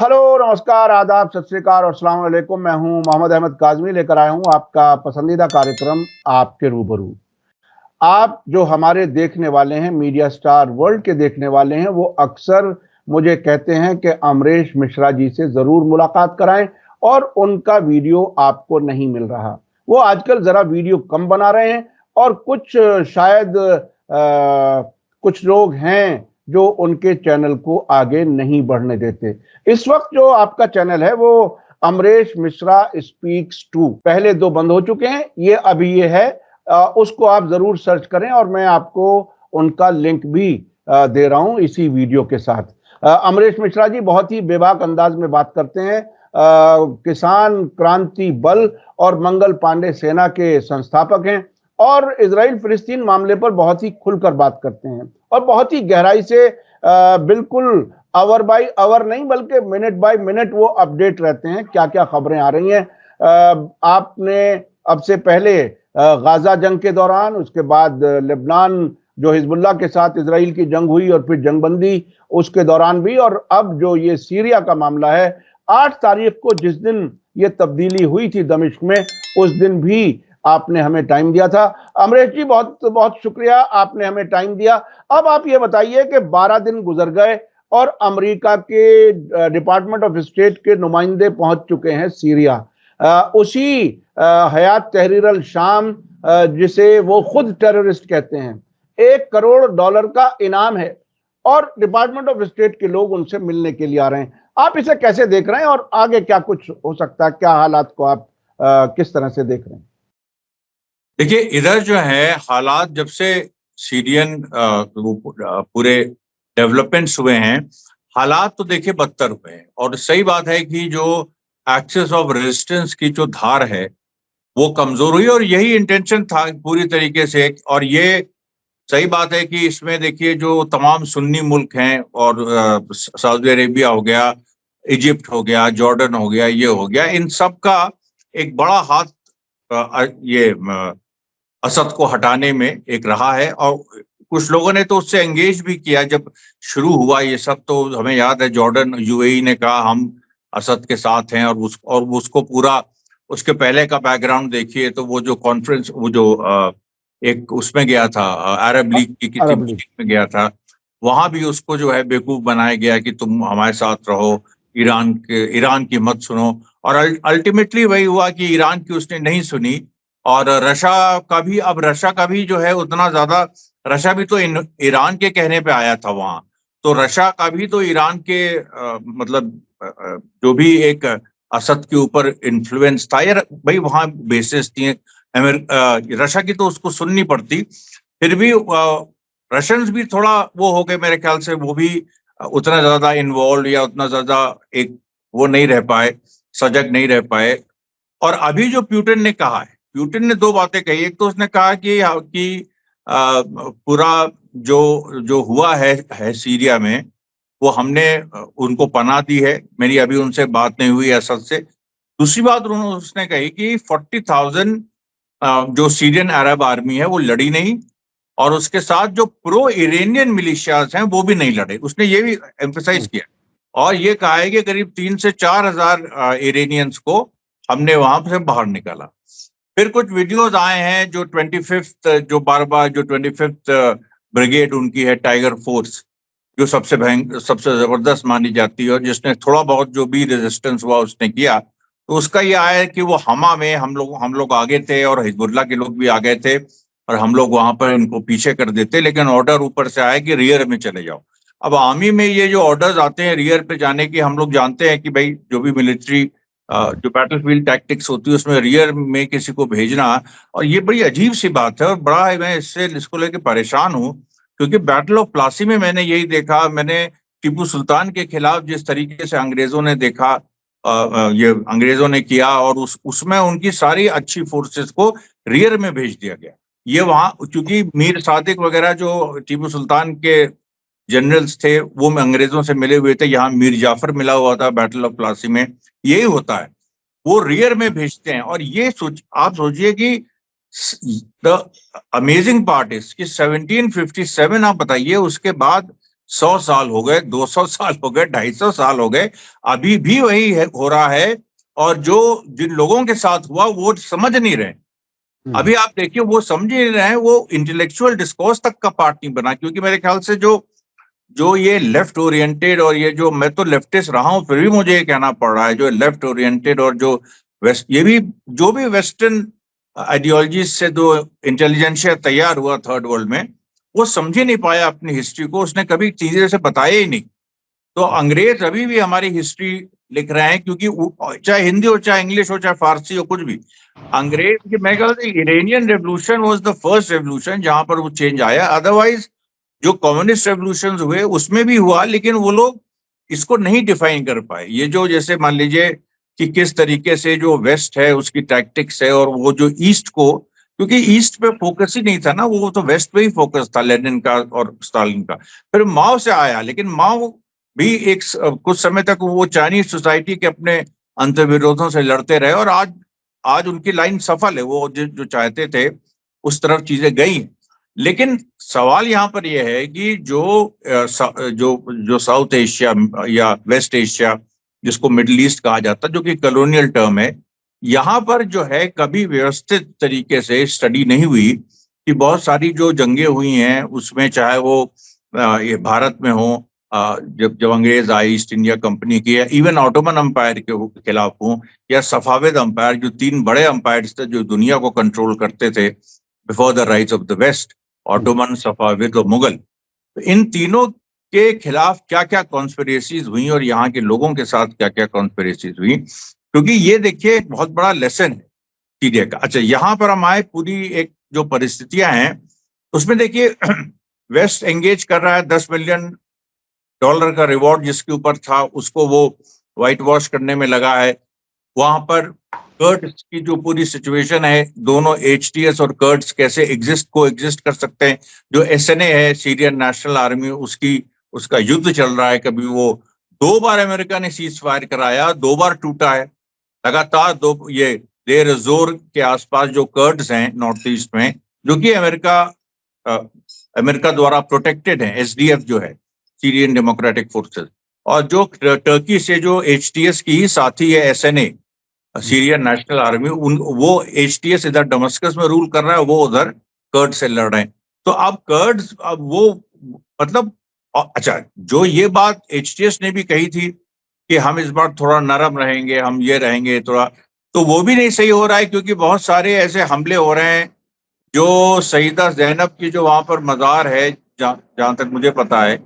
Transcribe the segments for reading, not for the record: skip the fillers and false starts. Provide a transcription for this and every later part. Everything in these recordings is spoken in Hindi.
हेलो, नमस्कार, आदाब, सत श्री अकाल और अस्सलाम वालेकुम। मैं हूं मोहम्मद अहमद काज़मी, लेकर आया हूं आपका पसंदीदा कार्यक्रम आपके रूबरू। आप जो हमारे देखने वाले हैं, मीडिया स्टार वर्ल्ड के देखने वाले हैं, वो अक्सर मुझे कहते हैं कि अमरीश मिश्रा जी से ज़रूर मुलाकात कराएं और उनका वीडियो आपको नहीं मिल रहा। वो आजकल ज़रा वीडियो कम बना रहे हैं और कुछ शायद कुछ लोग हैं जो उनके चैनल को आगे नहीं बढ़ने देते। इस वक्त जो आपका चैनल है वो अमरीश मिश्रा स्पीक्स 2, पहले 2 बंद हो चुके हैं, ये है। उसको आप जरूर सर्च करें और मैं आपको उनका लिंक भी दे रहा हूं इसी वीडियो के साथ। अमरीश मिश्रा जी बहुत ही बेबाक अंदाज में बात करते हैं। किसान क्रांति बल और मंगल पांडे सेना के संस्थापक हैं और इजराइल फिलिस्तीन मामले पर बहुत ही खुलकर बात करते हैं और बहुत ही गहराई से, बिल्कुल आवर बाय आवर नहीं बल्कि मिनट बाय मिनट वो अपडेट रहते हैं, क्या क्या खबरें आ रही हैं। आपने अब से पहले गाजा जंग के दौरान, उसके बाद लेबनान जो हिजबुल्लाह के साथ इजराइल की जंग हुई और फिर जंगबंदी, उसके दौरान भी, और अब जो ये सीरिया का मामला है, 8 तारीख को जिस दिन ये तब्दीली हुई थी दमिश्क में, उस दिन भी आपने हमें टाइम दिया था। अमरीश जी बहुत बहुत शुक्रिया, आपने हमें टाइम दिया। अब आप ये बताइए कि 12 दिन गुजर गए और अमेरिका के डिपार्टमेंट ऑफ स्टेट के नुमाइंदे पहुंच चुके हैं सीरिया। उसी हयात तहरीर अल शाम, जिसे वो खुद टेररिस्ट कहते हैं, $1 करोड़ का इनाम है और डिपार्टमेंट ऑफ स्टेट के लोग उनसे मिलने के लिए आ रहे हैं। आप इसे कैसे देख रहे हैं और आगे क्या कुछ हो सकता है? क्या हालात को आप किस तरह से देख रहे हैं? देखिए, इधर जो है हालात, जब से सीरियन पूरे डेवलपमेंट्स हुए हैं, हालात तो देखिए बदतर हुए हैं। और सही बात है कि जो एक्सेस ऑफ रेजिस्टेंस की जो धार है वो कमजोर हुई, और यही इंटेंशन था पूरी तरीके से। और ये सही बात है कि इसमें देखिए जो तमाम सुन्नी मुल्क हैं, और सऊदी अरेबिया हो गया, इजिप्ट हो गया, जॉर्डन हो गया, ये हो गया, इन सब का एक बड़ा हाथ ये असद को हटाने में एक रहा है। और कुछ लोगों ने तो उससे एंगेज भी किया जब शुरू हुआ ये सब। तो हमें याद है जॉर्डन, यूएई ने कहा हम असद के साथ हैं, और उसको पूरा, उसके पहले का बैकग्राउंड देखिए तो वो जो कॉन्फ्रेंस, वो जो एक उसमें गया था, अरब लीग की किसी मीटिंग में गया था, वहां भी उसको जो है बेवकूफ बनाया गया कि तुम हमारे साथ रहो, ईरान की मत सुनो। और अल्टीमेटली वही हुआ कि ईरान की उसने नहीं सुनी। और रशिया का भी जो है उतना ज्यादा, रशिया भी तो ईरान के कहने पे आया था वहां। तो रशिया का भी तो ईरान के मतलब जो भी एक असद के ऊपर इन्फ्लुएंस था यार, भाई वहां बेसिस थी। रशिया की तो उसको सुननी पड़ती। फिर भी रशियंस भी थोड़ा वो हो गए मेरे ख्याल से, वो भी उतना ज्यादा इन्वॉल्व या उतना ज्यादा एक वो नहीं रह पाए, सजग नहीं रह पाए। और अभी जो प्यूटिन ने कहा है, प्यूटिन ने 2 बातें कही। एक तो उसने कहा कि पूरा जो जो हुआ है सीरिया में, वो हमने उनको पनाह दी है। मेरी अभी उनसे बात नहीं हुई असद से। दूसरी बात उसने कही कि 40,000 जो सीरियन अरब आर्मी है वो लड़ी नहीं, और उसके साथ जो प्रो इरानियन मिलिशियाज हैं वो भी नहीं लड़े। उसने ये भी एम्फेसाइज किया और ये कहा है कि करीब 3 से 4 हजार इरानियंस को हमने वहां से बाहर निकाला। फिर कुछ वीडियोस आए हैं जो 25th जो बार जो 25th ब्रिगेड उनकी है, टाइगर फोर्स, जो सबसे जबरदस्त मानी जाती है, और जिसने थोड़ा बहुत जो भी रेजिस्टेंस हुआ उसने किया। तो उसका ये आया है कि वो हमा में हम लोग आगे थे और हिजबुल्लाह के लोग भी आ गए थे, और हम लोग वहां पर उनको पीछे कर देते, लेकिन ऑर्डर ऊपर से आया कि रियर में चले जाओ। अब आर्मी में ये जो ऑर्डर्स आते हैं रियर पे जाने की, हम लोग जानते हैं कि भाई जो भी मिलिट्री जो बैटलफील्ड टैक्टिक्स होती है उसमें रियर में किसी को भेजना, और ये बड़ी अजीब सी बात है। और बड़ा है, मैं इसको लेकर परेशान हूँ, क्योंकि बैटल ऑफ प्लासी में मैंने यही देखा। मैंने टीपू सुल्तान के खिलाफ जिस तरीके से अंग्रेजों ने देखा, ये अंग्रेजों ने किया, और उसमें उनकी सारी अच्छी फोर्सेस को रियर में भेज दिया गया। ये वहां क्योंकि मीर सादिक वगैरह जो टीपू सुल्तान के जनरल्स थे वो अंग्रेजों से मिले हुए थे, यहाँ मीर जाफर मिला हुआ था बैटल ऑफ प्लासी में। यही होता है, वो रियर में भेजते हैं। और ये आप सोचिए कि द अमेजिंग पार्ट इज कि 1757, आप बताइए, उसके बाद 100 साल हो गए, 200 साल हो गए, 250 साल हो गए, अभी भी वही हो रहा है। और जो जिन लोगों के साथ हुआ वो समझ नहीं रहे। अभी आप देखिए वो समझ नहीं रहे हैं, वो इंटेलेक्चुअल डिस्कोर्स तक का पार्ट नहीं बना। क्योंकि मेरे ख्याल से जो जो ये लेफ्ट ओरिएंटेड, और ये जो, मैं तो लेफ्टिस्ट रहा हूं फिर भी मुझे ये कहना पड़ रहा है, जो लेफ्ट ओरिएंटेड और जो वेस्ट, ये भी जो भी वेस्टर्न आइडियोलॉजी से जो इंटेलिजेंशिया तैयार हुआ थर्ड वर्ल्ड में, वो समझ ही नहीं पाया अपनी हिस्ट्री को, उसने कभी चीजें से बताया ही नहीं। तो अंग्रेज अभी भी हमारी हिस्ट्री लिख रहे हैं, क्योंकि चाहे हिंदी हो, चाहे इंग्लिश हो, चाहे फारसी हो, कुछ भी। अंग्रेज की, मैं कहता हूँ Iranian revolution was the first revolution जहां पर वो चेंज आया। अदरवाइज जो कम्युनिस्ट रेवोल्यूशन हुए उसमें भी हुआ, लेकिन वो लोग इसको नहीं डिफाइन कर पाए। ये जो, जैसे मान लीजिए कि किस तरीके से जो वेस्ट है उसकी टैक्टिक्स है, और वो जो ईस्ट को, क्योंकि ईस्ट पे फोकस ही नहीं था ना, वो तो वेस्ट पे ही फोकस था, लेनिन का और स्टालिन का। फिर माओ से आया, लेकिन माओ भी एक कुछ समय तक वो चाइनीज सोसाइटी के अपने अंतर्विरोधों से लड़ते रहे, और आज उनकी लाइन सफल है, वो जो चाहते थे उस तरफ चीजें गई हैं। लेकिन सवाल यहाँ पर यह है कि जो साउथ एशिया या वेस्ट एशिया, जिसको मिडिल ईस्ट कहा जाता है, जो कि कॉलोनियल टर्म है, यहाँ पर जो है कभी व्यवस्थित तरीके से स्टडी नहीं हुई कि बहुत सारी जो जंगें हुई हैं उसमें, चाहे वो ये भारत में हो, जब अंग्रेज आए ईस्ट इंडिया कंपनी की, या इवन ऑटोमन अंपायर के खिलाफ हो, या सफाविद अंपायर, जो 3 बड़े अंपायर्स थे जो दुनिया को कंट्रोल करते थे before the rise of the west, Ottoman, Safavid और मुगल। तो इन तीनों के खिलाफ क्या क्या कॉन्स्पिरेसीज हुई, और यहाँ के लोगों के साथ क्या क्या कॉन्स्पिरेसीज हुई, क्योंकि ये देखिए एक बहुत बड़ा लेसन है सीरिया का। अच्छा, यहाँ पर हम आए, पूरी एक जो परिस्थितियां हैं उसमें देखिए वेस्ट एंगेज कर रहा है, $10 मिलियन का रिवॉर्ड जिसके ऊपर था उसको वो व्हाइट वॉश करने में लगा है। वहां पर कर्ड्स की जो पूरी सिचुएशन है, दोनों एचटीएस और कर्ड्स कैसे को एग्जिस्ट कर सकते हैं। जो एसएनए है, सीरियन नेशनल आर्मी, उसका युद्ध चल रहा है। कभी वो 2 बार अमेरिका ने सीज फायर कराया, 2 बार टूटा है लगातार। ये देर जोर के आसपास जो कर्ड्स हैं नॉर्थ ईस्ट में, जो कि अमेरिका द्वारा प्रोटेक्टेड है, एसडीएफ जो है, सीरियन डेमोक्रेटिक फोर्सेस, और जो टर्की से जो एचटीएस की ही साथी है एसएनए, सीरियन नेशनल आर्मी, वो एचटीएस इधर डमस्कस में रूल कर रहा है, वो उधर कर्ड से लड़ रहे हैं। तो अब कर्ड्स, अब वो मतलब, अच्छा, जो ये बात एचटीएस ने भी कही थी कि हम इस बार थोड़ा नरम रहेंगे, हम ये रहेंगे थोड़ा, तो वो भी नहीं सही हो रहा है, क्योंकि बहुत सारे ऐसे हमले हो रहे हैं। जो सईदा ज़ैनब की जो वहां पर मज़ार है, जहां तक मुझे पता है,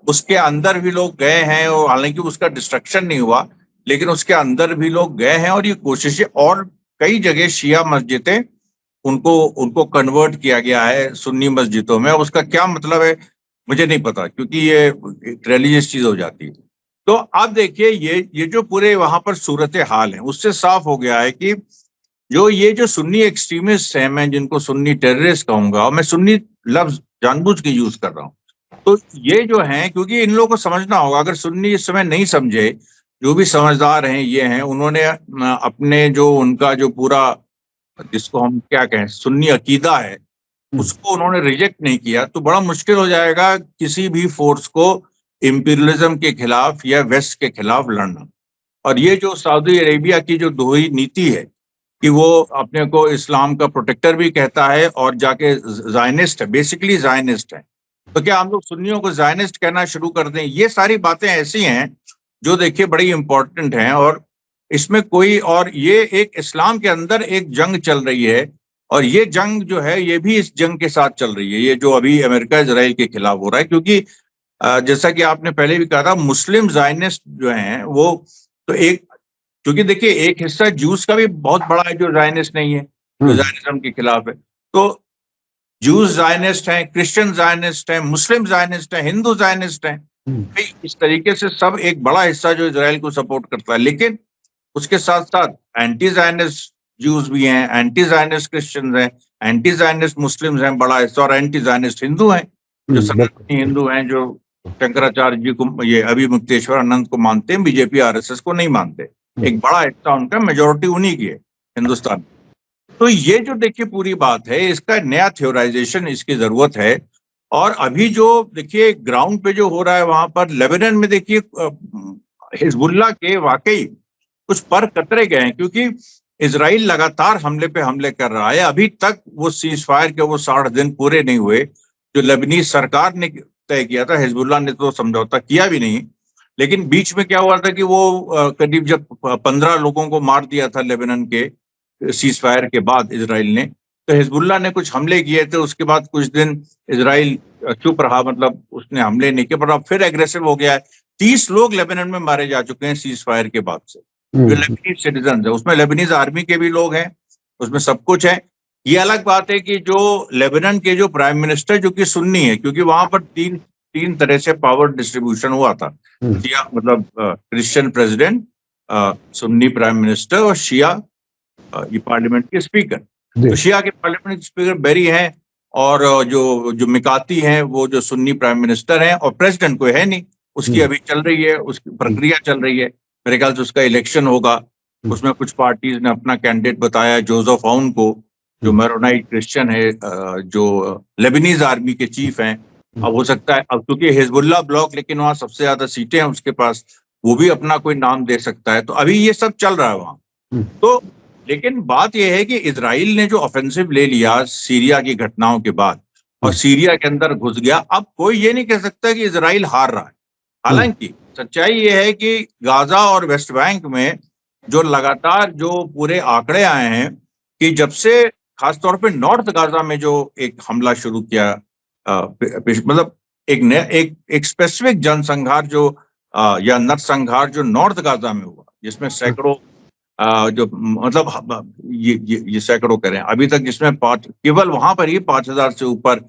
उसके अंदर भी लोग गए हैं, और हालांकि उसका डिस्ट्रक्शन नहीं हुआ, लेकिन उसके अंदर भी लोग गए हैं, और ये कोशिशें, और कई जगह शिया मस्जिदें उनको कन्वर्ट किया गया है सुन्नी मस्जिदों में। उसका क्या मतलब है मुझे नहीं पता, क्योंकि ये एक रिलीजियस चीज हो जाती है। तो आप देखिए ये जो पूरे वहां पर सूरत हाल है, उससे साफ हो गया है कि ये जो सुन्नी एक्सट्रीमिस्ट हैं, मैं जिनको सुन्नी टेररिस्ट कहूंगा, और मैं सुन्नी लफ्ज जानबूझ के यूज कर रहा हूँ, तो ये जो हैं, क्योंकि इन लोगों को समझना होगा, अगर सुन्नी इस समय नहीं समझे, जो भी समझदार हैं ये हैं, उन्होंने अपने जो उनका जो पूरा, जिसको हम क्या कहें, सुन्नी अकीदा है, उसको उन्होंने रिजेक्ट नहीं किया, तो बड़ा मुश्किल हो जाएगा किसी भी फोर्स को इंपीरियलिज्म के खिलाफ या वेस्ट के खिलाफ लड़ना। और ये जो सऊदी अरेबिया की जो दोहरी नीति है कि वो अपने को इस्लाम का प्रोटेक्टर भी कहता है और जाके ज़ायनिस्ट है, बेसिकली ज़ायनिस्ट है, तो क्या हम लोग सुन्नियों को ज़ायनिस्ट कहना शुरू कर दें? ये सारी बातें ऐसी हैं जो देखिए बड़ी इंपॉर्टेंट हैं, और इसमें कोई, और ये एक इस्लाम के अंदर एक जंग चल रही है, और ये जंग जो है ये भी इस जंग के साथ चल रही है, ये जो अभी अमेरिका इजराइल के खिलाफ हो रहा है। क्योंकि जैसा कि आपने पहले भी कहा था, मुस्लिम ज़ायनिस्ट जो हैं वो तो एक, क्योंकि देखिए एक हिस्सा ज्यूज का भी बहुत बड़ा है जो ज़ायनिस्ट नहीं है, जो ज़ायनिज्म के खिलाफ है। तो ज्यूज ज़ायनिस्ट हैं, क्रिश्चियन ज़ायनिस्ट हैं, मुस्लिम ज़ायनिस्ट हैं, हिंदू ज़ायनिस्ट हैं, इस तरीके से सब एक बड़ा हिस्सा जो इजराइल को सपोर्ट करता है। लेकिन उसके साथ साथ एंटी ज़ायनिस्ट ज्यूज भी हैं, एंटी ज़ायनिस्ट क्रिश्चियंस हैं, एंटी ज़ायनिस्ट मुस्लिम्स हैं बड़ा हिस्सा, और एंटी ज़ायनिस्ट हिंदू हैं, जो सनातनी हिंदू हैं, जो शंकराचार्य जी को, ये अभी मुक्तेश्वर आनंद को मानते हैं, बीजेपी आरएसएस को नहीं मानते। एक बड़ा हिस्सा उनका, मेजोरिटी उन्हीं की है हिंदुस्तान। तो ये जो देखिए पूरी बात है, इसका नया थ्योराइजेशन इसकी जरूरत है। और अभी जो देखिए ग्राउंड पे जो हो रहा है वहां पर लेबनान में, देखिए हिजबुल्लाह के वाकई कुछ पर कतरे गए हैं, क्योंकि इजराइल लगातार हमले पे हमले कर रहा है। अभी तक वो सीज फायर के वो 60 दिन पूरे नहीं हुए जो लेबनीज सरकार ने तय किया था। हिजबुल्लाह ने तो समझौता किया भी नहीं, लेकिन बीच में क्या हुआ था कि वो करीब जब 15 लोगों को मार दिया था लेबनान के सीज फायर के बाद इजराइल ने, तो हिजबुल्लाह ने कुछ हमले किए थे। उसके बाद कुछ दिन इजराइल चुप रहा, मतलब उसने हमले नहीं किए, पर अब फिर एग्रेसिव हो गया है। 30 लोग लेबनान में मारे जा चुके हैं सीज फायर के बाद से, जो लेबनीज सिटीजन है। उसमें लेबनीज आर्मी के भी लोग हैं, उसमें सब कुछ है। ये अलग बात है कि जो लेबनान के जो प्राइम मिनिस्टर जो कि सुन्नी है, क्योंकि वहां पर तीन तरह से पावर डिस्ट्रीब्यूशन हुआ था। शिया मतलब Christian president, Sunni prime minister और शिया ये पार्लियामेंट के स्पीकर। तो शिया के पार्लियामेंट के स्पीकर बेरी हैं, और जो मिकाती हैं वो जो सुन्नी प्राइम मिनिस्टर हैं, और प्रेसिडेंट कोई है नहीं, उसकी अभी चल रही है, उसकी प्रक्रिया चल रही है। मेरे ख्याल से उसका इलेक्शन होगा। उसमें कुछ पार्टीज ने अपना कैंडिडेट बताया, जोसेफ आउन को, जो मैरोनाइट क्रिश्चियन है, जो लेबनीज आर्मी के चीफ हैं। अब हो सकता है, अब क्योंकि हिजबुल्लाह ब्लॉक, लेकिन वहां सबसे ज्यादा सीटें हैं उसके पास, वो भी अपना कोई नाम दे सकता है। तो अभी ये सब चल रहा है वहां। तो लेकिन बात यह है कि इजराइल ने जो ऑफेंसिव ले लिया सीरिया की घटनाओं के बाद, और सीरिया के अंदर घुस गया, अब कोई ये नहीं कह सकता कि इजराइल हार रहा है। हालांकि सच्चाई ये है कि गाजा और वेस्ट बैंक में जो लगातार जो पूरे आंकड़े आए हैं कि जब से खासतौर पे नॉर्थ गाजा में जो एक हमला शुरू किया, मतलब एक स्पेसिफिक जनसंहार जो या नरसंहार जो नॉर्थ गाजा में हुआ, जिसमें सैकड़ों जो मतलब ये सैकड़ों करें अभी तक, जिसमें केवल वहां पर ही 5,000 से ऊपर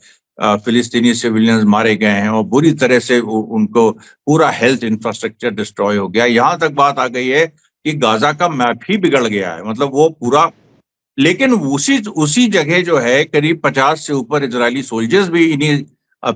फिलिस्तीनी सिविलियंस मारे गए हैं, और बुरी तरह से उनको पूरा हेल्थ इंफ्रास्ट्रक्चर डिस्ट्रॉय हो गया। यहां तक बात आ गई है कि गाजा का मैप ही बिगड़ गया है, मतलब वो पूरा। लेकिन उसी जगह जो है करीब 50 से ऊपर इजरायली सोल्जर्स भी इन्हीं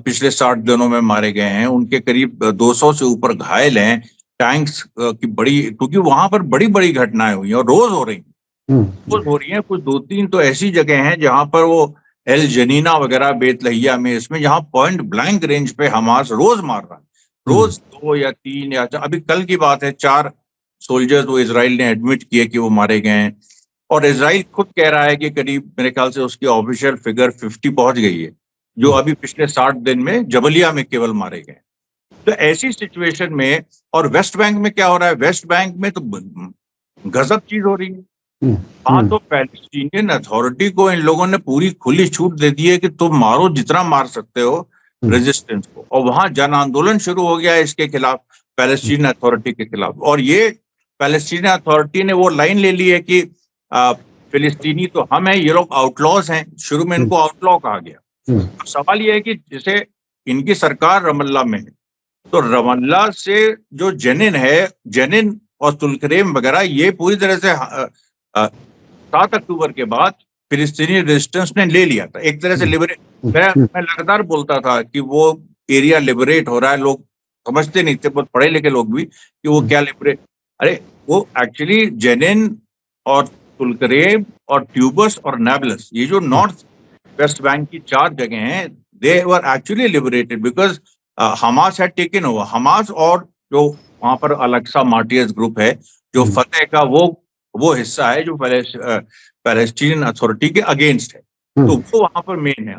पिछले 60 दिनों में मारे गए हैं। उनके करीब 200 से ऊपर घायल हैं। टैंक्स की बड़ी, क्योंकि वहां पर बड़ी बड़ी घटनाएं हुई हैं और रोज हो रही हैं। कुछ 2-3 तो ऐसी जगह हैं जहां पर वो एल जनीना वगैरह, बेतलहिया में, इसमें जहां पॉइंट ब्लैंक रेंज पे हमास रोज मार रहा है, रोज 2 या 3 या अभी कल की बात है 4 सोल्जर्स वो इजराइल ने एडमिट किए कि वो मारे गए हैं। और इजराइल खुद कह रहा है कि करीब मेरे ख्याल से उसकी ऑफिशियल फिगर 50 पहुंच गई है, जो अभी पिछले 60 दिन में जबलिया में केवल मारे गए। तो ऐसी सिचुएशन में, और वेस्ट बैंक में क्या हो रहा है, वेस्ट बैंक में तो गजब चीज हो रही है। वहां तो पैलेस्टीनियन अथॉरिटी को इन लोगों ने पूरी खुली छूट दे दी है कि तुम मारो जितना मार सकते हो रेजिस्टेंस को, और वहां जन आंदोलन शुरू हो गया है इसके खिलाफ, पैलेस्टीन अथॉरिटी के खिलाफ। और ये पैलेस्टीन अथॉरिटी ने वो लाइन ले ली है कि फिलिस्तीनी तो हम हैं, ये लोग आउटलॉज हैं। शुरू में इनको आउटलॉ कहा गया। अब सवाल ये है कि जैसे इनकी सरकार रमल्ला में है, तो रमल्ला से जो जेनिन है, जेनिन और तुलकरेम वगैरह, ये पूरी तरह से 7 अक्टूबर के बाद फिलिस्तीनी रेजिस्टेंस ने ले लिया था, एक तरह से लिबरेट। मैं लगातार बोलता था कि वो एरिया लिबरेट हो रहा है, लोग समझते नहीं थे, बहुत पढ़े लिखे लोग भी, कि वो क्या लिबरेट। अरे वो एक्चुअली जेनिन और तुलकरेम और ट्यूबस और नाब्लस, ये जो नॉर्थ वेस्ट बैंक की 4 जगह हैं, they were actually liberated because Hamas had taken over. Hamas और जो वहां पर अलक्सा मार्टियर्स ग्रुप है, जो फतेह का वो हिस्सा है जो पैलेस्टीनियन अथॉरिटी के अगेंस्ट है, तो वो वहां पर मेन है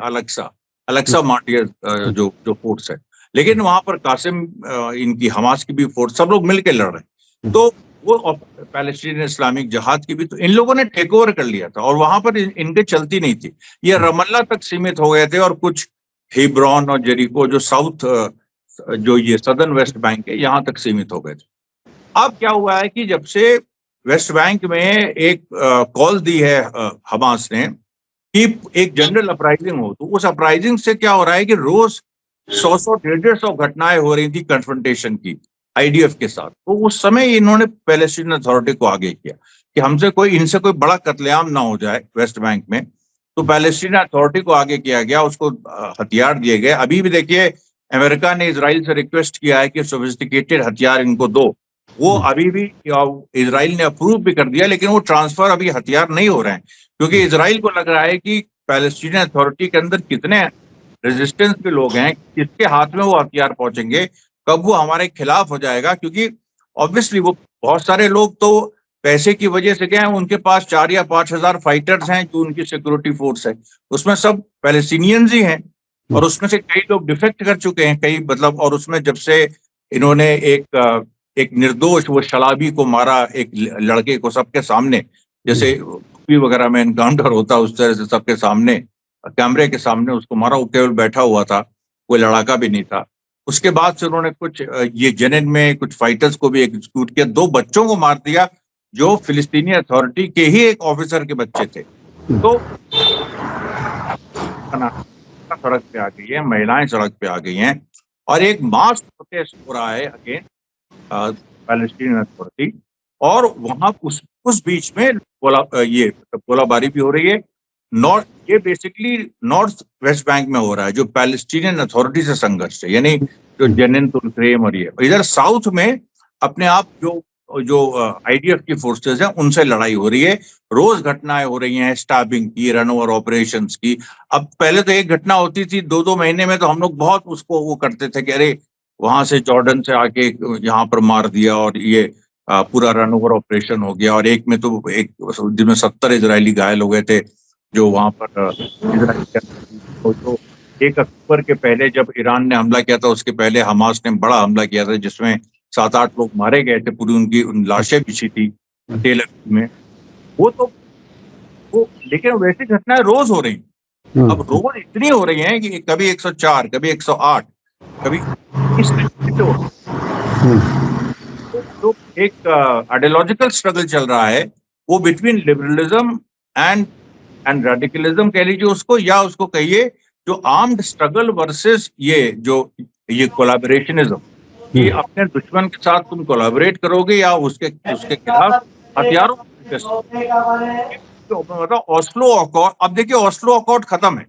अलक्सा मार्टियर्स जो फोर्स है। लेकिन वहां पर कासिम, इनकी हमास की भी फोर्स, सब लोग मिलकर लड़ रहे हैं। तो वो पैलेस्टीनियन इस्लामिक जहाद की भी, तो इन लोगों ने टेक ओवर कर लिया था, और वहां पर इनके चलती नहीं थी। ये रमल्ला तक सीमित हो गए थे, और कुछ हेब्रोन और जेरिको जो साउथ, जो ये सदर्न वेस्ट बैंक है, यहाँ तक सीमित हो गए थे। अब क्या हुआ है कि जब से वेस्ट बैंक में एक कॉल दी है हमास ने कि एक जनरल अपराइजिंग हो, तो उस अपराइजिंग से क्या हो रहा है कि रोज 100-150 घटनाएं हो रही थी कन्फ्रंटेशन की आईडीएफ के साथ। तो उस समय इन्होंने पैलेस्टीन अथॉरिटी को आगे किया कि इनसे कोई बड़ा कत्लेआम ना हो जाए वेस्ट बैंक में। तो पैलेस्टीन अथॉरिटी को आगे किया गया, उसको हथियार दिए गए। अभी भी देखिए अमेरिका ने इजराइल से रिक्वेस्ट किया है कि सोफिस्टिकेटेड हथियार इनको दो, वो अभी भी इजराइल ने अप्रूव भी कर दिया, लेकिन वो ट्रांसफर अभी हथियार नहीं हो रहे हैं, क्योंकि इजराइल को लग रहा है कि पैलेस्टीन अथॉरिटी के अंदर कितने रेजिस्टेंस के लोग हैं, किसके हाथ में वो हथियार पहुंचेंगे, कब वो हमारे खिलाफ हो जाएगा, क्योंकि ऑब्वियसली वो बहुत सारे लोग तो पैसे की वजह से गए हैं, उनके पास 4 या 5 हजार फाइटर्स हैं जो उनकी सिक्योरिटी फोर्स है, उसमें सब पैलेस्टीनियंस ही हैं, और उसमें से कई लोग डिफेक्ट कर चुके हैं, कई मतलब, और उसमें जब से इन्होंने एक निर्दोष वो शलाबी को मारा, एक लड़के को सबके सामने, जैसे वगैरह में एनकाउंटर होता उस तरह से सबके सामने, कैमरे के सामने उसको मारा, वो केवल बैठा हुआ था, कोई लड़ाका भी नहीं था। उसके बाद से उन्होंने कुछ ये जेनिन में कुछ फाइटर्स को भी एग्जीक्यूट किया, 2 बच्चों को मार दिया जो फिलिस्तीनी अथॉरिटी के ही एक ऑफिसर के बच्चे थे। तो सड़क पे आ गई है, महिलाएं सड़क पे आ गई हैं, और एक मास प्रोटेस्ट हो रहा है अगेंस्ट पैलेस्टीन अथॉरिटी, और वहां उस बीच में गोलाबारी भी हो रही है। ये बेसिकली नॉर्थ वेस्ट बैंक में हो रहा है, जो पैलेस्टीनियन अथॉरिटी से संघर्ष है, यानी जो जेनिन तुल्करेम, और ये इधर साउथ में अपने आप जो आईडीएफ की फोर्सेस हैं उनसे लड़ाई हो रही है, रोज घटनाएं हो रही हैं, स्टैबिंग की, रन ओवर ऑपरेशंस की। अब पहले तो एक घटना होती थी 2-2 महीने में, तो हम लोग बहुत उसको वो करते थे कि अरे वहां से जॉर्डन से आके यहाँ पर मार दिया, और ये पूरा रन ओवर ऑपरेशन हो गया। और एक में तो एक जिसमें 70 इजरायली घायल हो गए थे, जो वहां पर जो 1 अक्टूबर के पहले जब ईरान ने हमला किया था, उसके पहले हमास ने बड़ा हमला किया था जिसमें 7-8 लोग मारे गए थे, पूरी उनकी लाशें बिछी थी तेल में। वो लेकिन वैसी घटनाएं रोज हो रही, अब रोज इतनी हो रही हैं कि कभी 104, कभी 108, कभी इस तरीके से तो एक आइडियोलॉजिकल स्ट्रगल चल रहा है, वो बिटवीन लिबरलिज्म एंड रेडिकलिज्म कह लीजिए उसको, या उसको कहिए जो आर्म्ड स्ट्रगल वर्सेस ये कोलैबोरेशनिज्म, कि अपने दुश्मन के साथ तुम कोलैबोरेट करोगे या उसके खिलाफ हथियारों मतलब ऑस्लो अकॉर्ड। अब देखिए ऑस्लो अकॉर्ड खत्म है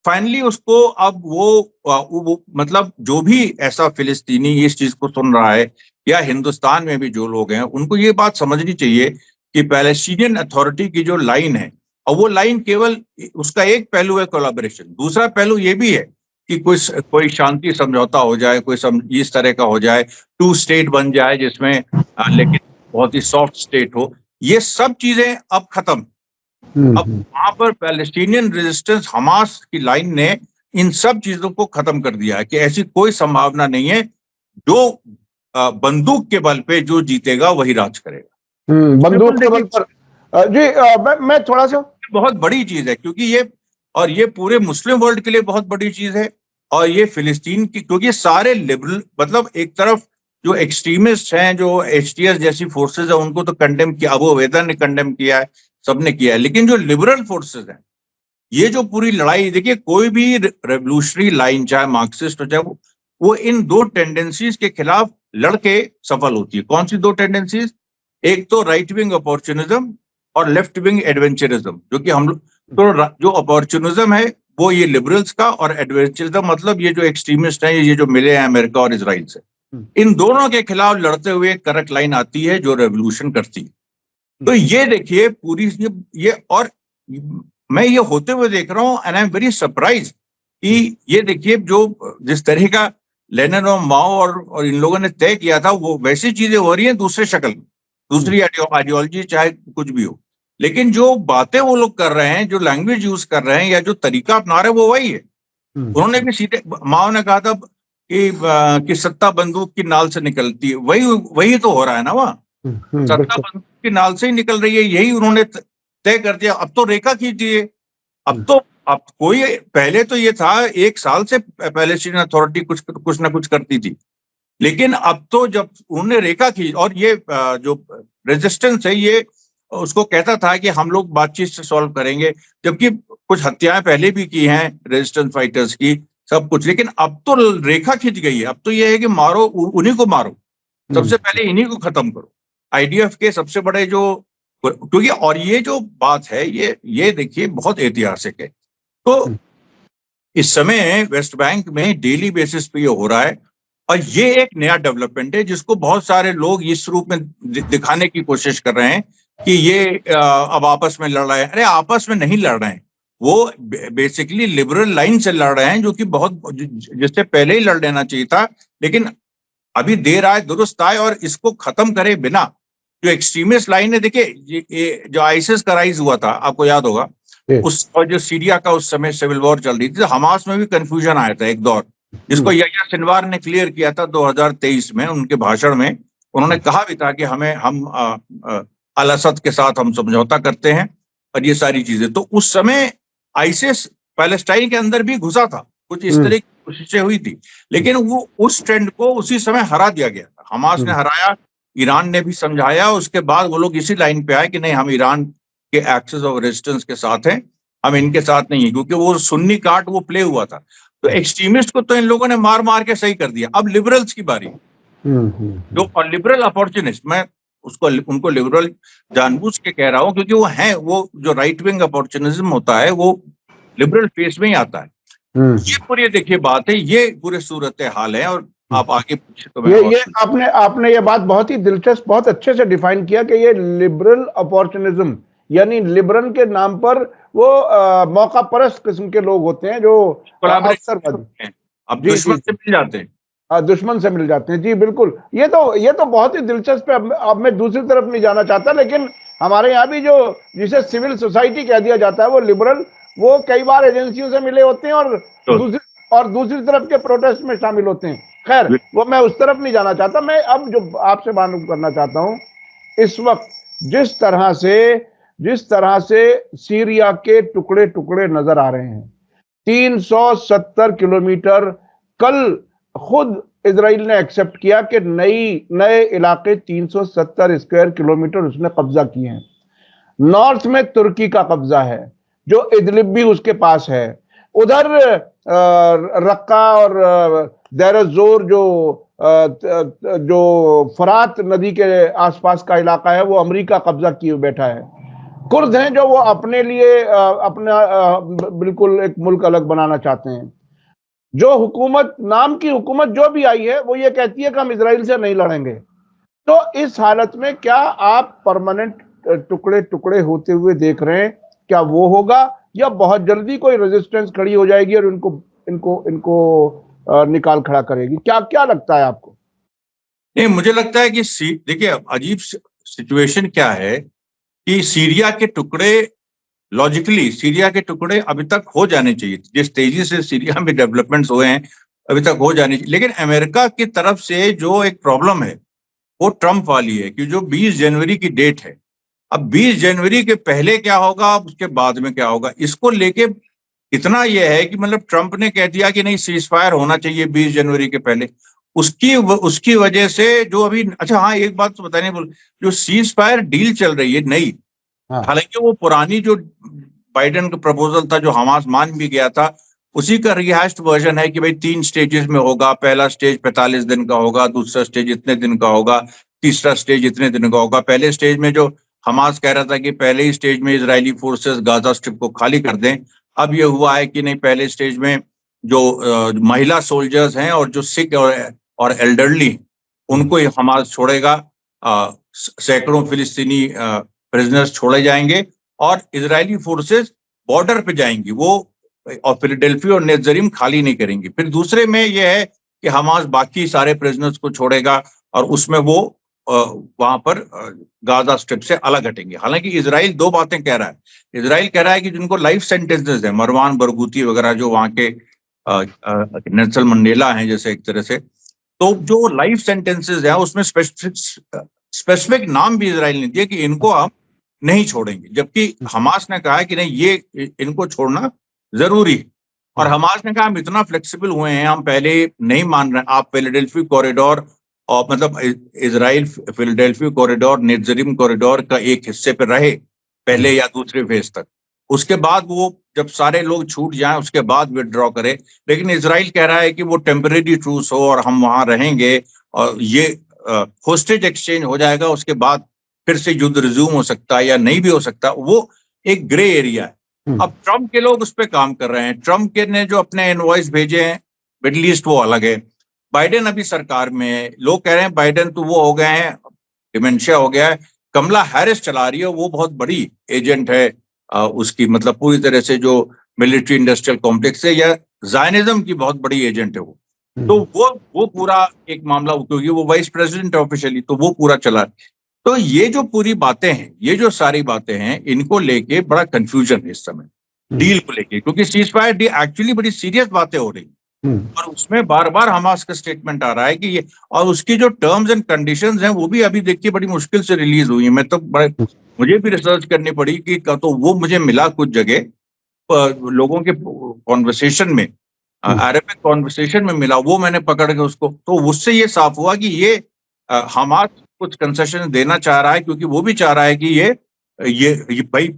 फाइनली, उसको अब वो मतलब जो भी ऐसा फिलिस्तीनी इस चीज को सुन रहा है, या हिंदुस्तान में भी जो लोग हैं, उनको ये बात समझनी चाहिए कि पैलेस्टीनियन अथॉरिटी की जो लाइन है, और वो लाइन केवल उसका एक पहलू है कोलैबोरेशन, दूसरा पहलू ये भी है कि कोई शांति समझौता हो जाए, कोई इस तरह का हो जाए, 2 स्टेट बन जाए जिसमें लेकिन बहुत ही सॉफ्ट स्टेट हो, ये सब चीजें अब खत्म। अब वहां पर पैलेस्टीनियन रेजिस्टेंस हमास की लाइन ने इन सब चीजों को खत्म कर दिया है कि ऐसी कोई संभावना नहीं है, जो बंदूक के बल पे जो जीतेगा वही राज करेगा। बंदूक के बल पर जी मैं थोड़ा सा, बहुत बड़ी चीज है, क्योंकि ये पूरे मुस्लिम वर्ल्ड के लिए बहुत बड़ी चीज है, और ये फिलिस्तीन की, क्योंकि सारे लिबरल मतलब एक तरफ जो एक्सट्रीमिस्ट हैं, जो एचटीएस जैसी फोर्सेस है, उनको तो कंडेम किया, अबू उबैदा ने कंडेम किया है, सबने किया है, लेकिन जो लिबरल फोर्सेस हैं, ये जो पूरी लड़ाई, देखिए कोई भी रेवोल्यूशनरी लाइन, चाहे मार्क्सिस्ट हो चाहे वो इन 2 टेंडेंसीज के खिलाफ लड़के सफल होती है। कौन सी 2 टेंडेंसीज? एक तो राइट विंग अपॉर्चुनिज्म और लेफ्ट विंग एडवेंचरिज्म, जो कि हम लोग तो जो अपॉर्चुनिज्म है वो ये लिबरल्स का, और एडवेंचरिज्म मतलब ये जो एक्सट्रीमिस्ट हैं, ये जो मिले हैं अमेरिका और इजराइल से, इन दोनों के खिलाफ लड़ते हुए करेक्ट लाइन आती है जो रेवोल्यूशन करती है। तो ये देखिए पूरी ये और मैं ये होते हुए देख रहा हूँ, and I am very surprise कि ये देखिए जो जिस तरह का लेनिन और माओ और इन लोगों ने तय किया था, वो वैसी चीजें हो रही हैं दूसरे शक्ल, दूसरी आइडियोलॉजी चाहे कुछ भी हो, लेकिन जो बातें वो लोग कर रहे हैं, जो लैंग्वेज यूज कर रहे हैं, या जो तरीका अपना रहे हैं, वो वही है। उन्होंने भी सीधे, माओ ने कहा था कि सत्ता बंदूक की नाल से निकलती है, वही तो हो रहा है ना, वहाँ सत्ता बंदूक की नाल से ही निकल रही है, यही उन्होंने तय कर दिया। अब तो रेखा खींच दिए, अब कोई, पहले तो ये था 1 साल से पैलेस्टीन अथॉरिटी कुछ ना कुछ करती थी, लेकिन अब तो जब उन्होंने रेखा खींच, और ये जो रेजिस्टेंस है, ये उसको कहता था कि हम लोग बातचीत से सॉल्व करेंगे, जबकि कुछ हत्याएं पहले भी की हैं रेजिस्टेंस फाइटर्स की, सब कुछ, लेकिन अब तो रेखा खींच गई है। अब तो ये है कि मारो, उन्हीं को मारो, सबसे पहले इन्हीं को खत्म करो, आईडीएफ के सबसे बड़े जो, क्योंकि और ये जो बात है, ये देखिए बहुत ऐतिहासिक है। तो इस समय वेस्ट बैंक में डेली बेसिस पे ये हो रहा है, और ये एक नया डेवलपमेंट है जिसको बहुत सारे लोग इस रूप में दिखाने की कोशिश कर रहे हैं कि ये अब आपस में लड़ रहे हैं। अरे आपस में नहीं लड़ रहे हैं, वो बेसिकली लिबरल लाइन से लड़ रहे हैं, जो कि बहुत जिससे पहले ही लड़ लेना चाहिए था, लेकिन अभी देर आए दुरुस्त आए, और इसको खत्म करे बिना जो एक्सट्रीमिस्ट लाइन है। देखिए ये जो आईसिस का राइज हुआ था, आपको याद होगा, उस और जो सीरिया का उस समय सिविल वॉर चल रही थी, हमास में भी कंफ्यूजन आया था एक दौर, जिसको यह्या सिनवार ने क्लियर किया था 2023 में उनके भाषण में। उन्होंने कहा भी था कि हम अल असद के साथ हम समझौता करते हैं और ये सारी चीजें। तो उस समय आईसिस पैलेस्टाइन के अंदर भी घुसा था, कुछ इस तरह की कोशिशें हुई थी, लेकिन वो उस ट्रेंड को उसी समय हरा दिया गया था। हमास ने हराया, ईरान ने भी समझाया, उसके बाद वो लोग इसी लाइन पे आए कि नहीं, हम ईरान के एक्सेस ऑफ रेजिस्टेंस के साथ हैं, हम इनके साथ नहीं है, क्योंकि वो सुन्नी कार्ड वो प्ले हुआ था। तो एक्सट्रीमिस्ट को तो इन लोगों ने मार मार के सही कर दिया। अब लिबरल्स की बारी, जो लिबरल अपॉर्चुनिस्ट, मैं उनको लिबरल जानबूझ के कह रहा हूं, क्योंकि वो हैं, वो जो राइट विंग अपॉर्चुनिज्म होता है वो लिबरल फेस में ही आता है। ये पूरी देखिए बात है, ये पूरे सूरत हाल है। और आप आगे पूछे तो ये आपने ये बात बहुत ही दिलचस्प, बहुत अच्छे से डिफाइन किया कि ये लिबरल अपॉर्चुनिज्म, यानी लिबरल के नाम पर वो मौका परस्त किस्म के लोग होते हैं जो अवसरवादी, अब दुश्मन से मिल जाते हैं, दुश्मन से मिल जाते हैं। जी बिल्कुल, ये तो बहुत ही दिलचस्प है। अब मैं दूसरी तरफ नहीं जाना चाहता, लेकिन हमारे यहाँ भी जो जिसे सिविल सोसाइटी कह दिया जाता है, वो लिबरल, वो कई बार एजेंसियों से मिले होते हैं और दूसरी तरफ के प्रोटेस्ट में शामिल होते हैं। खैर, वो मैं उस तरफ नहीं जाना चाहता। मैं अब जो आपसे मालूम करना चाहता हूं, इस वक्त जिस तरह से सीरिया के टुकड़े टुकड़े नजर आ रहे हैं, 370 किलोमीटर, कल खुद इजराइल ने एक्सेप्ट किया कि नए इलाके 370 स्क्वायर किलोमीटर उसने कब्जा किए हैं। नॉर्थ में तुर्की का कब्जा है, जो इदलिब भी उसके पास है। उधर रक्का और देर जोर जो फरात नदी के आसपास का इलाका है, वो अमेरिका कब्जा किए बैठा है। कुर्द हैं जो वो अपने लिए अपना बिल्कुल एक मुल्क अलग बनाना चाहते हैं। जो हुकूमत, नाम की हुकूमत जो भी आई है, वो ये कहती है कि हम इजराइल से नहीं लड़ेंगे। तो इस हालत में क्या आप परमानेंट टुकड़े टुकड़े होते हुए देख रहे हैं? क्या वो होगा, या बहुत जल्दी कोई रेजिस्टेंस खड़ी हो जाएगी और इनको निकाल खड़ा करेगी? क्या लगता है आपको? नहीं, मुझे लगता है कि देखिए अजीब सिचुएशन क्या है कि सीरिया के टुकड़े, लॉजिकली सीरिया के टुकड़े अभी तक हो जाने चाहिए, जिस तेजी से सीरिया में डेवलपमेंट्स हुए हैं अभी तक हो जाने चाहिए। लेकिन अमेरिका की तरफ से जो एक प्रॉब्लम है वो ट्रंप वाली है कि जो 20 जनवरी की डेट है, अब 20 जनवरी के पहले क्या होगा, उसके बाद में क्या होगा, इसको लेके इतना यह है कि मतलब ट्रंप ने कह दिया कि नहीं, सीज फायर होना चाहिए 20 जनवरी के पहले। उसकी वजह से जो अभी, अच्छा हाँ, एक बात तो बताने बोल, जो सीज फायर डील चल रही है नई, हालांकि वो पुरानी जो बाइडेन का प्रपोजल था, जो हमास मान भी गया था, उसी का रिहाइस्ड वर्जन है कि भाई 3 स्टेजेस में होगा। पहला स्टेज 45 दिन का होगा, दूसरा स्टेज इतने दिन का होगा, तीसरा स्टेज इतने दिन का होगा। पहले स्टेज में जो हमास कह रहा था कि पहले ही स्टेज में इजरायली फोर्सेस गाजा स्ट्रिप को खाली कर दें, अब ये हुआ है कि नहीं, पहले स्टेज में जो महिला सोल्जर्स हैं और जो सिख और एल्डरली, उनको हमास छोड़ेगा। सैकड़ों फिलिस्तीनी प्रिजनर्स छोड़े जाएंगे और इजरायली फोर्सेस बॉर्डर पे जाएंगी, वो और फिलाडेल्फिया और नेत्जरीम खाली नहीं करेंगी। फिर दूसरे में यह है कि हमास बाकी सारे प्रिजनर्स को छोड़ेगा और उसमें वो वहां पर गाजा स्ट्रिप से अलग हटेंगे। हालांकि इजराइल 2 बातें कह रहा है। इजराइल कह रहा है कि जिनको लाइफ सेंटेंसेस है, मरवान बरगूती वगैरह, जो वहां के नेल्सन मंडेला हैं जैसे एक तरह से, तो जो लाइफ सेंटेंसेस है उसमें स्पेसिफिक नाम भी इजराइल ने दिया कि इनको हम नहीं छोड़ेंगे, जबकि हमास ने कहा है कि नहीं, ये इनको छोड़ना जरूरी। और हमास ने कहा हम इतना फ्लेक्सिबल हुए हैं, हम पहले नहीं मान रहे, आप फिलाडेल्फिया कॉरिडोर और मतलब इजराइल फिलाडेल्फिया कॉरिडोर नेत्जरीम कॉरिडोर का एक हिस्से पर रहे पहले या दूसरे फेज तक, उसके बाद वो जब सारे लोग छूट जाएं उसके बाद विड्रॉ करे। लेकिन इजराइल कह रहा है कि वो टेम्परेरी ट्रूस हो और हम वहां रहेंगे और ये होस्टेज एक्सचेंज हो जाएगा, उसके बाद फिर से युद्ध रिज्यूम हो सकता है या नहीं भी हो सकता, वो एक ग्रे एरिया है। अब ट्रंप के लोग उस पर काम कर रहे हैं। ट्रंप के ने जो अपने इनवॉइस भेजे हैं मिडल ईस्ट, वो अलग है। बाइडेन अभी सरकार में है, लोग कह रहे हैं बाइडेन तो वो हो गए हैं, डिमेंशिया हो गया है। कमला हैरिस चला रही है, वो बहुत बड़ी एजेंट है उसकी मतलब पूरी तरह से जो मिलिट्री इंडस्ट्रियल कॉम्प्लेक्स है, या जायनिज्म की बहुत बड़ी एजेंट है वो। तो वो पूरा एक मामला, क्योंकि वो वाइस प्रेसिडेंट है ऑफिशियली, तो वो पूरा चला। तो ये जो पूरी बातें हैं, ये जो सारी बातें हैं, इनको लेके बड़ा कंफ्यूजन है इस समय डील को लेके, क्योंकि सीज फायर डील एक्चुअली बड़ी सीरियस बातें हो रही और उसमें बार बार हमास का स्टेटमेंट आ रहा है कि ये, और उसकी जो टर्म्स एंड कंडीशंस हैं वो भी अभी देखिए बड़ी मुश्किल से रिलीज हुई है। मैं तो मुझे भी रिसर्च करनी पड़ी कि तो वो मुझे मिला कुछ जगह लोगों के कॉन्वर्सेशन में, अरेबिक कॉन्वर्सेशन में मिला, वो मैंने पकड़ के उसको, तो उससे ये साफ हुआ कि ये हमास कुछ कंसेशन देना चाह रहा है, क्योंकि वो भी चाह रहा है कि ये भाई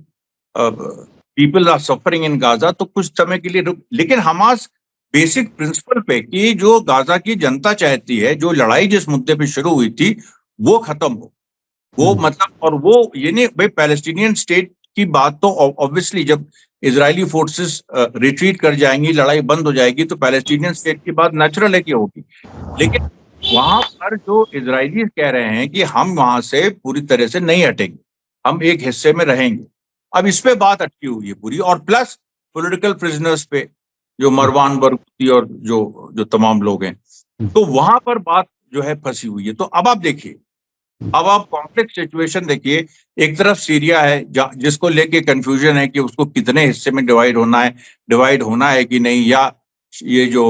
people are suffering in Gaza, तो कुछ समय के लिए रुक। लेकिन हमास बेसिक प्रिंसिपल पे कि जो गाजा की जनता चाहती है, जो लड़ाई जिस मुद्दे पे शुरू हुई थी वो खत्म हो, वो मतलब, और वो ये नहीं भाई पैलेस्टीनियन स्टेट की बात तो ऑब्वियसली जब इजरायली फोर्सेस रिट्रीट कर जाएंगी, लड़ाई बंद हो जाएगी, तो पैलेस्टीनियन स्टेट की बात नेचुरल है कि होगी। लेकिन वहां पर जो इजरायली कह रहे हैं कि हम वहां से पूरी तरह से नहीं हटेंगे, हम एक हिस्से में रहेंगे। अब इस पे बात अटकी हुई है पूरी, और प्लस पॉलिटिकल प्रिजनर्स पे, जो मरवान बरगूती और जो तमाम लोग हैं, तो वहां पर बात जो है फंसी हुई है। तो अब आप देखिए, अब आप कॉम्प्लेक्स सिचुएशन देखिए। एक तरफ सीरिया है जिसको लेके कंफ्यूजन है कि उसको कितने हिस्से में डिवाइड होना है कि नहीं, या ये जो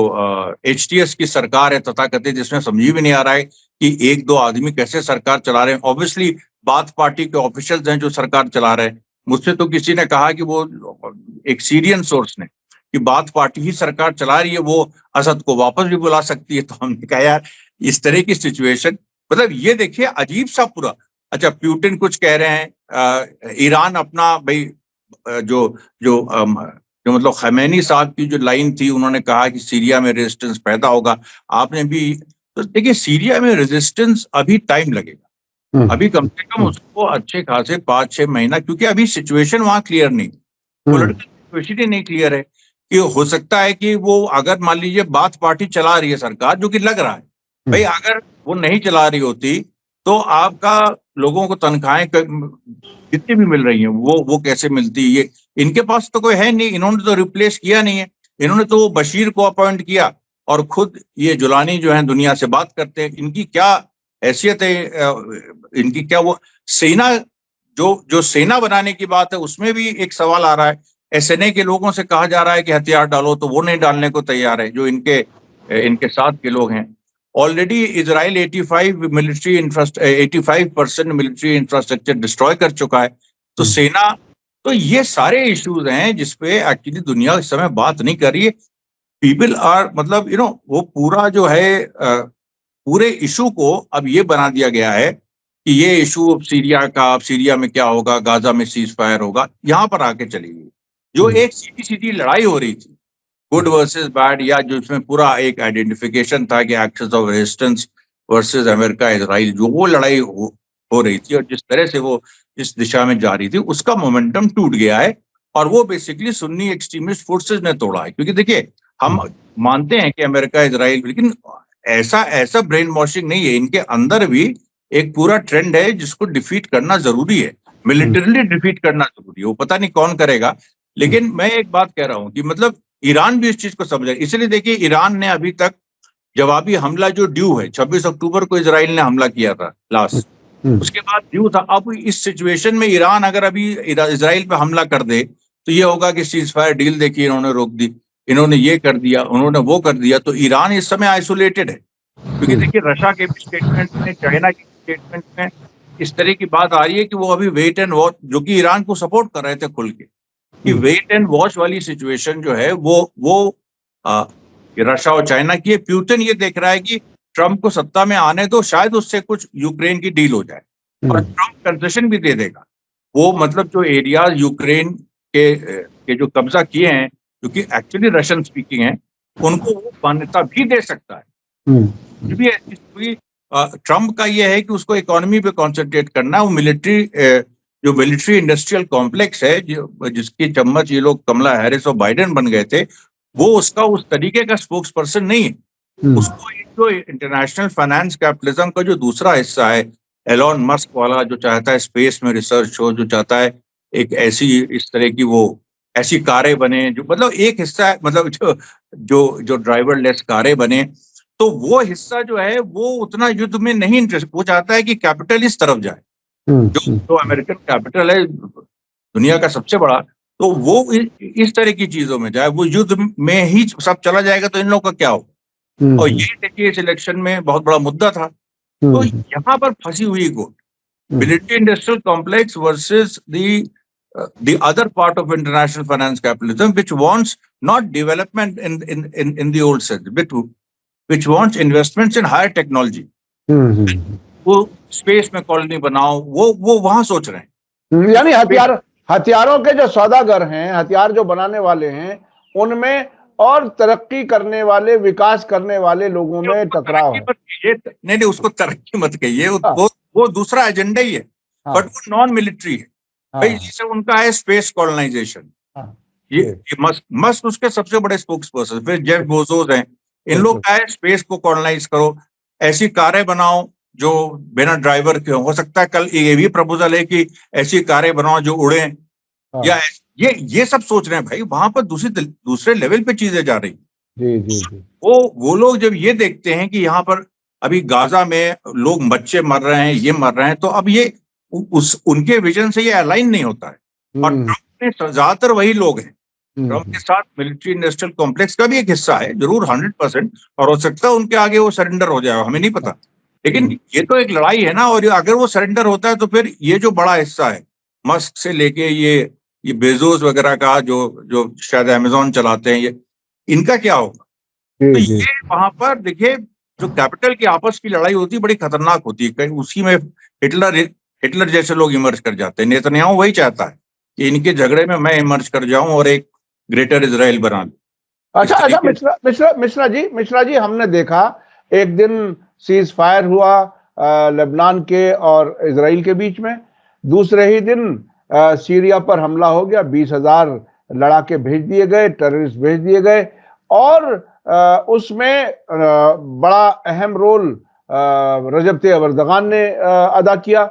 HTS की सरकार है तथाकथित, जिसमें समझ भी नहीं आ रहा है कि एक दो आदमी कैसे सरकार चला रहे हैं। ऑब्वियसली बाथ पार्टी के ऑफिशियल्स हैं जो सरकार चला रहे हैं। मुझसे तो किसी ने कहा कि वो एक सीरियन सोर्स ने कि बाथ पार्टी ही सरकार चला रही है, वो असद को वापस भी बुला सकती है। तो हमने कहा यार इस तरह की सिचुएशन, मतलब ये देखिए अजीब सा पूरा। अच्छा, प्यूटिन कुछ कह रहे हैं, ईरान अपना भाई जो जो जो मतलब खमैनी साहब की जो लाइन थी, उन्होंने कहा कि सीरिया में रेजिस्टेंस पैदा होगा। आपने भी तो देखिए सीरिया में रेजिस्टेंस अभी टाइम लगेगा, अभी कम से कम उसको अच्छे खासे 5-6 महीना, क्योंकि अभी सिचुएशन वहां क्लियर नहीं, पॉलिटिकल सिचुएशन ही नहीं क्लियर है। कि हो सकता है कि वो अगर मान लीजिए बाथ पार्टी चला रही है सरकार, जो कि लग रहा है भाई, अगर वो नहीं चला रही होती तो आपका लोगों को तनख्वाहें कितनी भी मिल रही हैं, वो कैसे मिलती? ये इनके पास तो कोई है नहीं, इन्होंने तो रिप्लेस किया नहीं है, इन्होंने तो बशीर को अपॉइंट किया और खुद ये जुलानी जो है दुनिया से बात करते हैं। इनकी क्या हैसियत है, इनकी क्या वो सेना, जो सेना बनाने की बात है उसमें भी एक सवाल आ रहा है। SNA के लोगों से कहा जा रहा है कि हथियार डालो, तो वो नहीं डालने को तैयार है, जो इनके साथ के लोग हैं। Already Israel 85% military infrastructure destroy कर चुका है। तो सेना, तो ये सारे इश्यूज हैं जिसपे एक्चुअली दुनिया इस समय बात नहीं कर रही है। पीपल आर मतलब वो पूरा जो है पूरे इशू को अब ये बना दिया गया है कि ये इशू अब सीरिया में क्या होगा, गाजा में सीज फायर होगा, यहाँ पर आके चली गई। जो एक सीधी लड़ाई हो रही थी गुड वर्सेस बैड, या जो इसमें पूरा एक आइडेंटिफिकेशन था कि actions of resistance versus America Israel, जो वो लड़ाई हो रही थी और जिस तरह से वो इस दिशा में जा रही थी, उसका मोमेंटम टूट गया है। और वो बेसिकली सुन्नी एक्सट्रीमिस्ट फोर्सेस ने तोड़ा है। क्योंकि देखिए हम मानते हैं कि अमेरिका इजराइल, लेकिन ऐसा ब्रेन वॉशिंग नहीं है, इनके अंदर भी एक पूरा ट्रेंड है जिसको डिफीट करना जरूरी है, मिलिटरीली डिफीट करना जरूरी है। वो पता नहीं कौन करेगा, लेकिन मैं एक बात कह रहा हूं कि मतलब ईरान भी इस चीज को समझे। इसलिए देखिए ईरान ने अभी तक जवाबी हमला जो ड्यू है, 26 अक्टूबर को इजराइल ने हमला किया था लास्ट, उसके बाद ड्यू था। अब इस सिचुएशन में ईरान अगर अभी इजराइल पे हमला कर दे तो ये होगा कि सीज फायर डील देखिए इन्होंने रोक दी, इन्होंने ये कर दिया, उन्होंने वो कर दिया। तो ईरान इस समय आइसोलेटेड है, क्योंकि देखिए रशिया के भी स्टेटमेंट में, चाइना के स्टेटमेंट में इस तरह की बात आ रही है कि वो अभी वेट एंड वॉच, जो कि ईरान को सपोर्ट कर रहे थे खुल के, कि वेट एंड वॉच वाली सिचुएशन जो है वो रशिया और चाइना की है। प्यूटिन ये देख रहा है कि ट्रम्प को सत्ता में आने दो, शायद उससे कुछ यूक्रेन की डील हो जाए, और ट्रम्प कंसेशन भी दे देगा। वो मतलब जो एरियाज यूक्रेन के जो कब्जा किए हैं, जो कि एक्चुअली रशियन स्पीकिंग है, उनको वो मान्यता भी दे सकता है। क्योंकि ट्रम्प का ये है कि उसको इकोनॉमी पे कॉन्सेंट्रेट करना है। वो जो मिलिट्री इंडस्ट्रियल कॉम्प्लेक्स है, जिसकी चम्मच ये लोग कमला हैरिस और बाइडेन बन गए थे, वो उसका उस तरीके का स्पोक्स पर्सन नहीं है। उसको जो इंटरनेशनल फाइनेंस कैपिटलिज्म का जो दूसरा हिस्सा है, एलॉन मस्क वाला, जो चाहता है स्पेस में रिसर्च हो, जो चाहता है एक ऐसी इस तरह की वो ऐसी कारें बने जो मतलब एक हिस्सा मतलब जो जो जो ड्राइवरलेस कारें बने, तो वो हिस्सा जो है वो उतना युद्ध में नहीं इंटरेस्ट, वो चाहता है कि कैपिटल इस तरफ जाए, जो अमेरिकन कैपिटल है दुनिया का सबसे बड़ा, तो वो इस तरह की चीजों में जाए, वो युद्ध में ही सब चला जाएगा तो इन लोगों का क्या हो। और ये देखिए इस इलेक्शन में बहुत बड़ा मुद्दा था। तो यहाँ पर फंसी हुई goat, military industrial complex versus the other part of international finance capitalism, which wants not development in the old sense, which wants investments in higher technology. वो स्पेस में कॉलोनी बनाओ, वो वहां सोच रहे हैं। यानी हथियारों के जो सौदागर हैं, हथियार जो बनाने वाले हैं, उनमें और तरक्की करने वाले, विकास करने वाले लोगों में टकराव है। नहीं, उसको तरक्की मत कहिए, वो दूसरा एजेंडा ही है, बट वो नॉन मिलिट्री है भाई। जैसे उनका है स्पेस कॉलोनाइजेशन, ये मस्क उसके सबसे बड़े स्पोक्स पर्सन, फिर जेफ बेजोस हैं, इन लोग का है स्पेस को कॉलोनाइज करो, ऐसी कारें बनाओ जो बिना ड्राइवर के हो सकता है कल ये भी प्रपोजल है कि ऐसी कारें बनाओ जो उड़े, या ये सब सोच रहे हैं भाई। वहां पर दूसरे लेवल पे चीजें जा रही। जी। वो लोग जब ये देखते हैं कि यहाँ पर अभी गाजा में लोग बच्चे मर रहे हैं, ये मर रहे हैं, तो अब ये उनके विजन से ये अलाइन नहीं होता है। और ट्रम्प में ज्यादातर वही लोग हैं, ट्रम्प के साथ मिलिट्री इंडस्ट्रियल कॉम्प्लेक्स का भी एक हिस्सा है जरूर 100%, और हो सकता है उनके आगे वो सरेंडर हो जाए, हमें नहीं पता, लेकिन ये तो एक लड़ाई है ना। और अगर वो सरेंडर होता है तो फिर ये जो बड़ा हिस्सा है मस्क से लेके ये बेजोस वगैरह का जो शायद अमेज़न चलाते हैं, ये इनका क्या होगा। तो ये वहां पर देखिए जो कैपिटल की आपस की लड़ाई होती है बड़ी खतरनाक होती है, कहीं उसी में हिटलर जैसे लोग इमर्ज कर जाते हैं। नेतन्याहू वही चाहता है कि इनके झगड़े में मैं इमर्ज कर जाऊं और एक ग्रेटर इजराइल बना लूं। अच्छा, मिश्रा जी हमने देखा एक दिन सीज फायर हुआ लेबनान के और इजराइल के बीच में, दूसरे ही दिन सीरिया पर हमला हो गया, 20,000 लड़ाके भेज दिए गए, टेररिस्ट भेज दिए गए, और उसमें बड़ा अहम रोल रजब तैयब एर्दोगान ने अदा किया।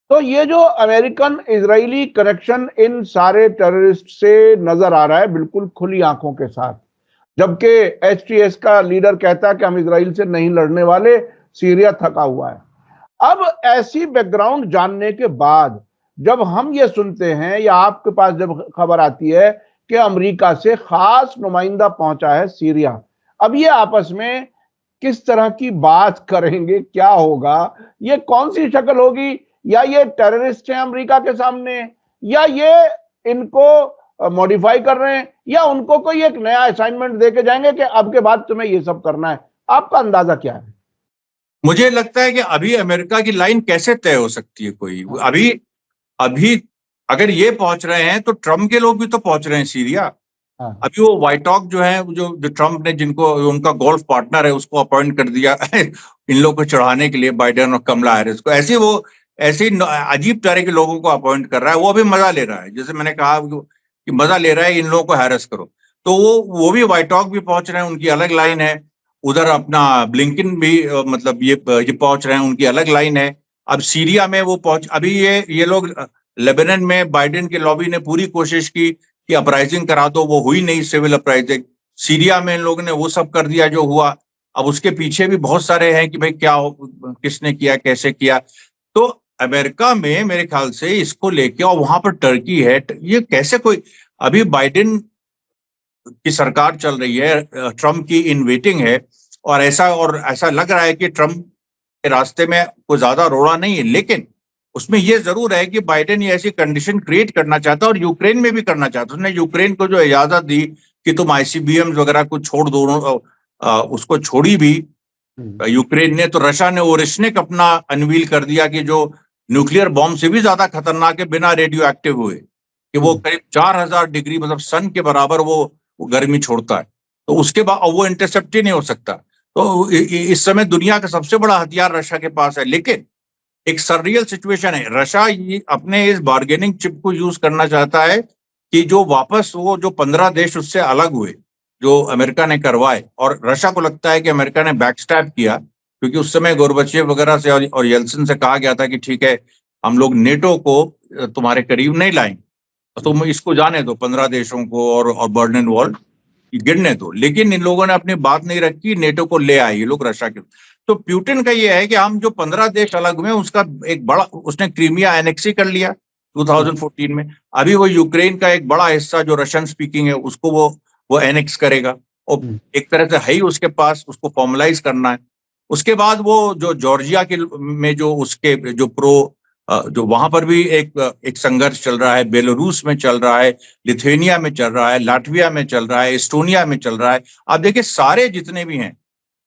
तो ये जो अमेरिकन इजरायली कनेक्शन इन सारे टेररिस्ट से नजर आ रहा है बिल्कुल खुली आंखों के साथ, जबकि HTS का लीडर कहता है कि हम इजराइल से नहीं लड़ने वाले, सीरिया थका हुआ है। अब ऐसी बैकग्राउंड जानने के बाद जब हम ये सुनते हैं या आपके पास जब खबर आती है कि अमेरिका से खास नुमाइंदा पहुंचा है सीरिया, अब ये आपस में किस तरह की बात करेंगे, क्या होगा, ये कौन सी शक्ल होगी, या ये टेररिस्ट हैं अमेरिका के सामने, या ये इनको मॉडिफाई कर रहे हैं, या उनको कोई एक नया असाइनमेंट देके जाएंगे कि अब के बाद तुम्हें ये सब करना है। आपका अंदाजा क्या है? मुझे लगता है कि अभी अमेरिका की लाइन कैसे तय हो सकती है कोई, अभी अगर ये पहुंच रहे हैं तो ट्रम्प के लोग भी तो पहुंच रहे हैं सीरिया। अभी वो व्हाइट हॉक जो है, जो ट्रम्प ने जिनको उनका गोल्फ पार्टनर है उसको अपॉइंट कर दिया इन लोगों को चढ़ाने के लिए, बाइडेन और कमला हैरिस को, ऐसे अजीब तरह के लोगों को अपॉइंट कर रहा है। वो अभी मजा ले रहा है, जैसे मैंने कहा कि मजा ले रहा है इन लोगों को हैरेस करो। तो वो भी व्हाइट हॉक भी पहुंच रहे हैं, उनकी अलग लाइन है। उधर अपना ब्लिंकन भी मतलब ये पहुंच रहे हैं, उनकी अलग लाइन है। अब सीरिया में वो अभी ये लोग लेबनान में बाइडेन के लॉबी ने पूरी कोशिश की कि अपराइजिंग करा दो, वो हुई नहीं, सिविल अपराइजिंग। सीरिया में इन लोगों ने वो सब कर दिया जो हुआ। अब उसके पीछे भी बहुत सारे हैं कि भाई क्या किसने किया, कैसे किया। तो अमेरिका में मेरे ख्याल से इसको लेके, और वहां पर टर्की है, ये कैसे कोई, अभी बाइडेन की सरकार चल रही है, ट्रम्प की इन वेटिंग है, और ऐसा लग रहा है कि ट्रम्प के रास्ते में कोई ज्यादा रोड़ा नहीं है। लेकिन उसमें यह जरूर है कि बाइडेन ये ऐसी कंडीशन क्रिएट करना चाहता है, और यूक्रेन में भी करना चाहता है। उसने यूक्रेन को जो इजाजत दी कि तुम ICBMs वगैरह को छोड़ दो, उसको छोड़ी भी यूक्रेन ने। तो रशिया ने ओरेशनिक अपना अनवील कर दिया कि जो न्यूक्लियर बॉम्ब से भी ज्यादा खतरनाक है, बिना रेडियो एक्टिव हुए, कि वो करीब 4000 डिग्री मतलब सन के बराबर वो गर्मी छोड़ता है। तो उसके बाद वो इंटरसेप्ट ही नहीं हो सकता। तो इस समय दुनिया का सबसे बड़ा हथियार रशिया के पास है। लेकिन एक सररियल सिचुएशन है, रशिया अपने इस बार्गेनिंग चिप को यूज करना चाहता है कि जो वापस वो जो 15 देश उससे अलग हुए, जो अमेरिका ने करवाए, और रशिया को लगता है कि अमेरिका ने बैकस्टैप किया, क्योंकि उस समय गोर्बाचेव वगैरह से और येल्सिन से कहा गया था कि ठीक है हम लोग नेटो को तुम्हारे करीब नहीं लाएंगे। तो इसको जाने दो 15 देशों को और बर्लिन वॉल गिरने दो, लेकिन इन लोगों ने अपनी बात नहीं रखी, नेटो को ले आए ये लोग रशिया के। तो पुतिन का ये है कि हम जो 15 देश अलग हुए उसका एक बड़ा, उसने क्रीमिया एनेक्स ही कर लिया 2014 में। अभी वो यूक्रेन का एक बड़ा हिस्सा जो रशियन स्पीकिंग है उसको वो एनेक्स करेगा, और एक तरह से है ही उसके पास, उसको फॉर्मलाइज करना है। उसके बाद वो जो जॉर्जिया के में जो उसके जो जो वहां पर भी एक संघर्ष चल रहा है, बेलारूस में चल रहा है, लिथुआनिया में चल रहा है, लाटविया में चल रहा है, एस्टोनिया में चल रहा है। आप देखिए सारे जितने भी हैं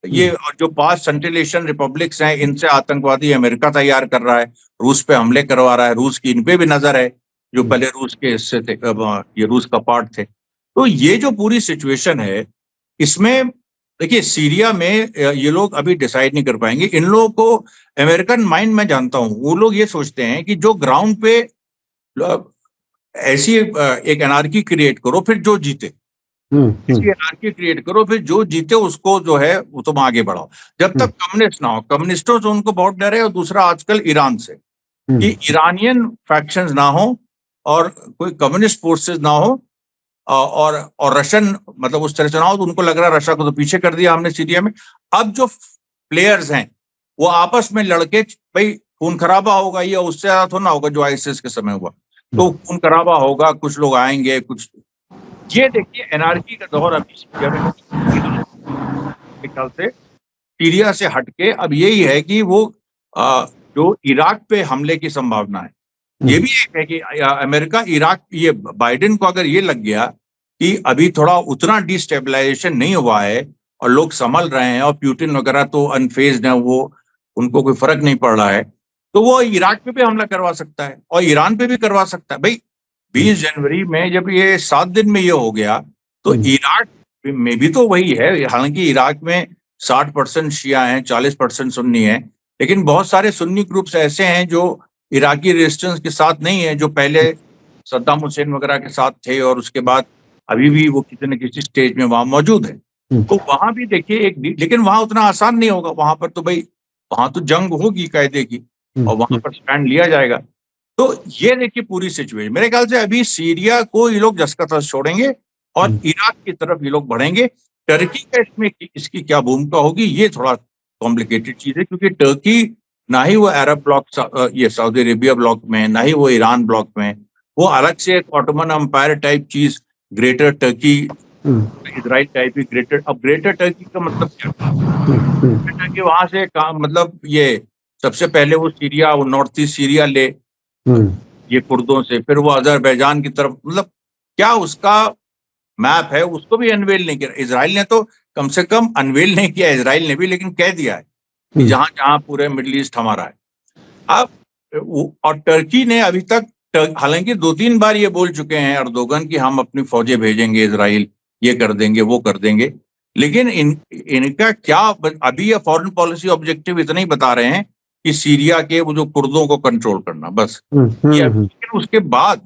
ये जो 5 सेंट्रल एशियन रिपब्लिक्स हैं, इनसे आतंकवादी अमेरिका तैयार कर रहा है, रूस पे हमले करवा रहा है, रूस की इन पे भी नजर है, जो पहले रूस के हिस्से थे, ये रूस का पार्ट थे। तो ये जो पूरी सिचुएशन है इसमें देखिए सीरिया में ये लोग अभी डिसाइड नहीं कर पाएंगे। इन लोगों को अमेरिकन माइंड में जानता हूं, वो लोग ये सोचते हैं कि जो ग्राउंड पे ऐसी एक एनार्की क्रिएट करो, फिर जो जीते ऐसी एनार्की क्रिएट करो, फिर जो जीते उसको जो है वो तुम आगे बढ़ाओ। जब तक कम्युनिस्ट ना हो, कम्युनिस्टों से उनको बहुत डर है, और दूसरा आजकल ईरान से, कि ईरानियन फैक्शंस ना हो और कोई कम्युनिस्ट फोर्सेस ना हो, और रशियन मतलब उस तरह से ना हो। तो उनको लग रहा है रशिया को तो पीछे कर दिया हमने सीरिया में, अब जो प्लेयर्स हैं वो आपस में लड़के, भाई खून खराबा होगा, ये उससे ज्यादा थोड़ा ना होगा जो आईएसआईएस के समय हुआ, तो खून खराबा होगा, कुछ लोग आएंगे, कुछ ये देखिए एनार्की का दौर अभी सीरिया में ख्याल से सीरिया से हटके अब यही है कि वो जो इराक पे हमले की संभावना है, ये भी एक है कि अमेरिका इराक, ये बाइडेन को अगर ये लग गया कि अभी थोड़ा उतना डिस्टेबलाइजेशन नहीं हुआ है और लोग संभल रहे हैं और पुतिन वगैरह तो अनफेज्ड है, वो उनको कोई फर्क नहीं पड़ रहा है, तो वो इराक पे भी हमला करवा सकता है और ईरान पे भी करवा सकता है। भाई 20 जनवरी में जब ये 7 दिन में ये हो गया, तो इराक में भी तो वही है। हालांकि इराक में 60% शिया हैं, 40% सुन्नी है, लेकिन बहुत सारे सुन्नी ग्रुप्स ऐसे हैं जो इराकी रेजिस्टेंस के साथ नहीं है, जो पहले सद्दाम हुसैन वगैरह के साथ थे और उसके बाद अभी भी वो किसी न किसी स्टेज में वहां मौजूद है। तो वहां भी देखिए एक, लेकिन वहां उतना आसान नहीं होगा, वहां पर तो भाई वहां तो जंग होगी कायदे की और वहां पर स्टैंड लिया जाएगा। तो ये देखिए पूरी सिचुएशन, मेरे ख्याल से अभी सीरिया को ये लोग जस का तस छोड़ेंगे और इराक की तरफ ये लोग बढ़ेंगे। टर्की का इसमें इसकी क्या भूमिका होगी ये थोड़ा कॉम्प्लिकेटेड चीज है, क्योंकि टर्की ना ही वो अरब ब्लॉक, ये सऊदी अरेबिया ब्लॉक में, ना ही वो ईरान ब्लॉक में, वो अलग से एक ऑटोमन एम्पायर टाइप चीज, ग्रेटर टर्की, इजराइल टाइप ही ग्रेटर। अब ग्रेटर टर्की का मतलब क्या, टर्की वहां से मतलब ये सबसे पहले वो सीरिया, वो नॉर्थ ईस्ट सीरिया ले ये कुर्दों से, फिर वो अजरबैजान की तरफ, मतलब क्या उसका मैप है, उसको भी अनवेल नहीं किया इजराइल ने। तो कम से कम अनवेल नहीं किया इजराइल ने भी, लेकिन कह दिया है कि जहां जहां पूरे मिडिल ईस्ट हमारा है। अब और टर्की ने अभी तक, हालांकि 2-3 बार ये बोल चुके हैं अर्दोगन कि हम अपनी फौजें भेजेंगे इजराइल, ये कर देंगे वो कर देंगे, लेकिन इनका क्या अभी ये फॉरेन पॉलिसी ऑब्जेक्टिव इतना ही बता रहे हैं कि सीरिया के वो जो कुर्दों को कंट्रोल करना, बस। लेकिन उसके बाद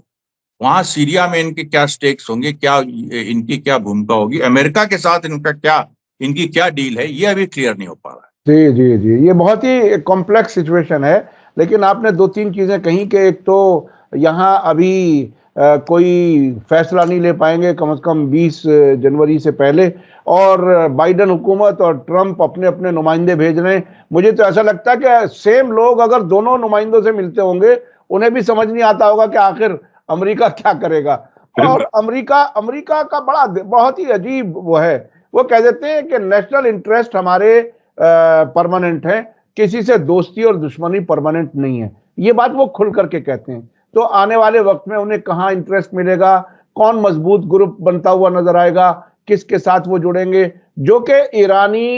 वहां सीरिया में इनके क्या स्टेक्स होंगे, क्या इनकी क्या भूमिका होगी, अमेरिका के साथ इनकी क्या डील है, ये अभी क्लियर नहीं हो पा रहा है। जी जी जी, ये बहुत ही कॉम्प्लेक्स सिचुएशन है। लेकिन आपने 2-3 चीजें कही कि एक तो यहाँ अभी कोई फैसला नहीं ले पाएंगे कम से कम 20 जनवरी से पहले, और बाइडेन हुकूमत और ट्रंप अपने अपने नुमाइंदे भेज रहे हैं। मुझे तो ऐसा लगता है कि सेम लोग अगर दोनों नुमाइंदों से मिलते होंगे, उन्हें भी समझ नहीं आता होगा कि आखिर अमेरिका क्या करेगा। और अमेरिका का बहुत ही अजीब वो है, वो कह देते हैं कि नेशनल इंटरेस्ट हमारे परमानेंट है, किसी से दोस्ती और दुश्मनी परमानेंट नहीं है। ये बात वो खुल करके कहते हैं। तो आने वाले वक्त में उन्हें कहाँ इंटरेस्ट मिलेगा, कौन मजबूत ग्रुप बनता हुआ नजर आएगा, किसके साथ वो जुड़ेंगे, जो कि ईरानी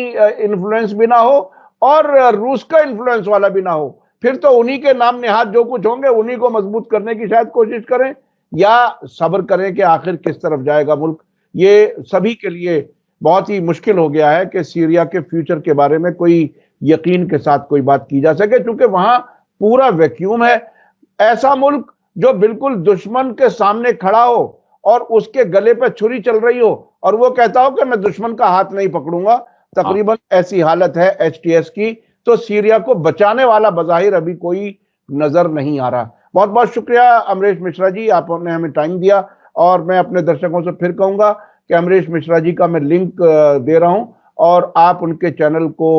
इन्फ्लुएंस भी ना हो और रूस का इन्फ्लुएंस वाला भी ना हो, फिर तो उन्हीं के नाम निहात जो कुछ होंगे उन्हीं को मजबूत करने की शायद कोशिश करें, या सब्र करें कि आखिर किस तरफ जाएगा मुल्क। ये सभी के लिए बहुत ही मुश्किल हो गया है कि सीरिया के फ्यूचर के बारे में कोई यकीन के साथ कोई बात की जा सके, क्योंकि वहां पूरा वैक्यूम है। ऐसा मुल्क जो बिल्कुल दुश्मन के सामने खड़ा हो और उसके गले पे छुरी चल रही हो और वो कहता हो कि मैं दुश्मन का हाथ नहीं पकड़ूंगा, तकरीबन ऐसी हालत है एचटीएस की। तो सीरिया को बचाने वाला बज़ाहिर अभी कोई नजर नहीं आ रहा। बहुत बहुत शुक्रिया अमरीश मिश्रा जी, आपने हमें टाइम दिया। और मैं अपने दर्शकों से फिर कहूंगा कि अमरीश मिश्रा जी का मैं लिंक दे रहा हूं और आप उनके चैनल को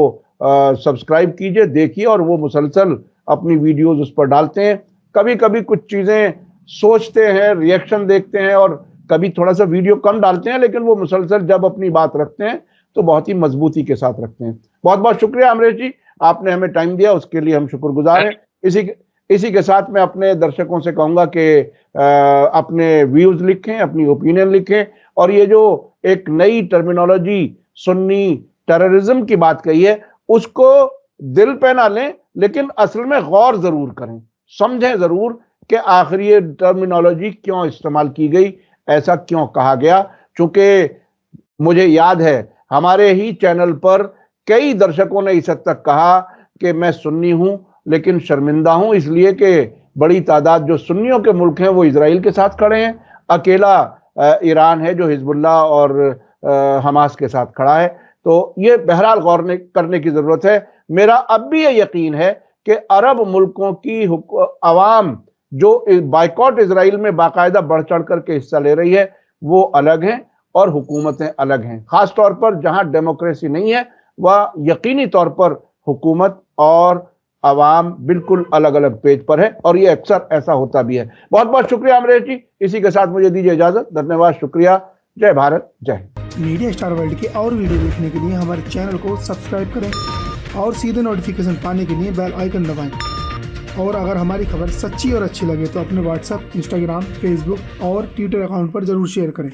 सब्सक्राइब कीजिए, देखिए, और वो मुसलसल अपनी वीडियोस उस पर डालते हैं। कभी कभी कुछ चीजें सोचते हैं, रिएक्शन देखते हैं, और कभी थोड़ा सा वीडियो कम डालते हैं, लेकिन वो मुसलसल जब अपनी बात रखते हैं तो बहुत ही मजबूती के साथ रखते हैं। बहुत बहुत शुक्रिया अमरीश जी, आपने हमें टाइम दिया, उसके लिए हम शुक्रगुजार हैं। इसी के साथ मैं अपने दर्शकों से कहूंगा कि अपने व्यूज लिखें, अपनी ओपिनियन लिखें, और ये जो एक नई टर्मिनोलॉजी सुन्नी टेररिज्म की बात कही है उसको दिल पे ना लें, लेकिन असल में गौर जरूर करें, समझें जरूर कि आखिर ये टर्मिनोलॉजी क्यों इस्तेमाल की गई, ऐसा क्यों कहा गया। चूंकि मुझे याद है हमारे ही चैनल पर कई दर्शकों ने इस हद तक कहा कि मैं सुन्नी हूं लेकिन शर्मिंदा हूं, इसलिए कि बड़ी तादाद जो सुन्नियों के मुल्क हैं वो इजराइल के साथ खड़े हैं, अकेला ईरान है जो हिजबुल्लाह और हमास के साथ खड़ा है। तो ये बहरहाल गौर करने की जरूरत है। मेरा अब भी ये यकीन है कि अरब मुल्कों की अवाम जो बाइकॉट इजराइल में बाकायदा बढ़ चढ़ करके हिस्सा ले रही है वो अलग हैं और हुकूमतें अलग हैं। खास तौर पर जहां डेमोक्रेसी नहीं है वह यकीनी तौर पर हुकूमत और अवाम बिल्कुल अलग अलग पेज पर है, और ये अक्सर ऐसा होता भी है। बहुत बहुत शुक्रिया अमरीश जी, इसी के साथ मुझे दीजिए इजाजत। धन्यवाद, शुक्रिया, जय भारत, जय हिंद। मीडिया स्टार वर्ल्ड के और वीडियो देखने के लिए हमारे चैनल को सब्सक्राइब करें और सीधे नोटिफिकेशन पाने के लिए बेल आइकन दबाएं। और अगर हमारी खबर सच्ची और अच्छी लगे तो अपने व्हाट्सएप, इंस्टाग्राम, फेसबुक और ट्विटर अकाउंट पर जरूर शेयर करें।